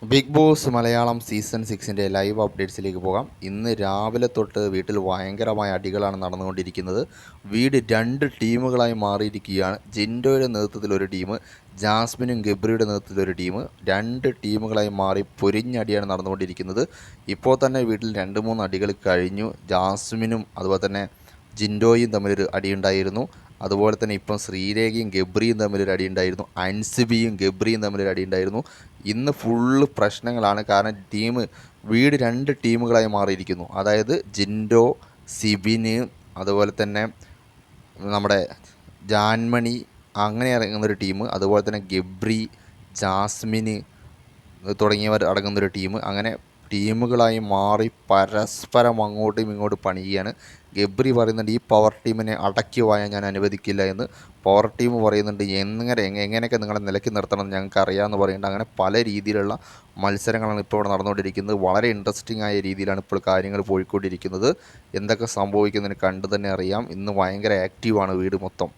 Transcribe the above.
Big Boss Malayalam season 6ൻ്റെ live അപ്ഡേറ്റ്സിലേക്ക് പോകാം. ഇന്ന് രാവിലെ തൊട്ട് വീട്ടിൽ ഭയങ്കരമായ അടികളാണ് നടന്നുകൊണ്ടിരിക്കുന്നത്. വീട് രണ്ട് ടീമുകളായി മാറിയിരിക്കുകയാണ്. ജിൻഡോയുടെ നേതൃത്വത്തിൽ ഒരു ടീം, ജാസ്മിനും ഗബ്രിയുടെ നേതൃത്വത്തിൽ ഒരു ടീം, രണ്ട് ടീമുകളായി മാറി പൊരിഞ്ഞടിയാണ് നടന്നുകൊണ്ടിരിക്കുന്നത്. ഇപ്പോൾ തന്നെ വീട്ടിൽ 2-3 അടികൾ കഴിഞ്ഞു. ജാസ്മിനും അതുപോലെ തന്നെ ജിൻഡോയും തമ്മിലൊരു അടിയുണ്ടായിരുന്നു. അതുപോലെ തന്നെ ഇപ്പം ശ്രീരേഖയും ഗബ്രിയും തമ്മിലൊരു അടിയുണ്ടായിരുന്നു. അൻസിബിയും ഗബ്രിയും തമ്മിലൊരു അടിയുണ്ടായിരുന്നു. ഇന്ന് ഫുള്ള് പ്രശ്നങ്ങളാണ്. കാരണം വീട് രണ്ട് ടീമുകളായി മാറിയിരിക്കുന്നു. അതായത് ജിൻഡോ, സിബിന്, അതുപോലെ തന്നെ നമ്മുടെ ജാൻമണി, അങ്ങനെ ഇറങ്ങുന്നൊരു ടീം, അതുപോലെ തന്നെ ഗബ്രി, ജാസ്മിന് തുടങ്ങിയവർ അടങ്ങുന്നൊരു ടീം. അങ്ങനെ ടീമുകളായി മാറി പരസ്പരം അങ്ങോട്ടും ഇങ്ങോട്ടും പണിയുകയാണ്. ഗബ്രി പറയുന്നുണ്ട് ഈ പവർ ടീമിനെ അടക്കി വായാൻ ഞാൻ അനുവദിക്കില്ല എന്ന്. പവർ ടീം പറയുന്നുണ്ട് എങ്ങനെയൊക്കെ നിങ്ങളെ നിലയ്ക്ക് നിർത്തണം എന്ന് ഞങ്ങൾക്ക് അറിയാമെന്ന് പറയുന്നുണ്ട്. അങ്ങനെ പല രീതിയിലുള്ള മത്സരങ്ങളാണ് ഇപ്പോൾ ഇവിടെ നടന്നുകൊണ്ടിരിക്കുന്നത്. വളരെ ഇൻട്രസ്റ്റിംഗ് ആയ രീതിയിലാണ് ഇപ്പോൾ കാര്യങ്ങൾ പോയിക്കൊണ്ടിരിക്കുന്നത്. എന്തൊക്കെ സംഭവിക്കുന്നതിന് കണ്ടു തന്നെ അറിയാം. ഇന്ന് ഭയങ്കര ആക്റ്റീവാണ് വീട് മൊത്തം.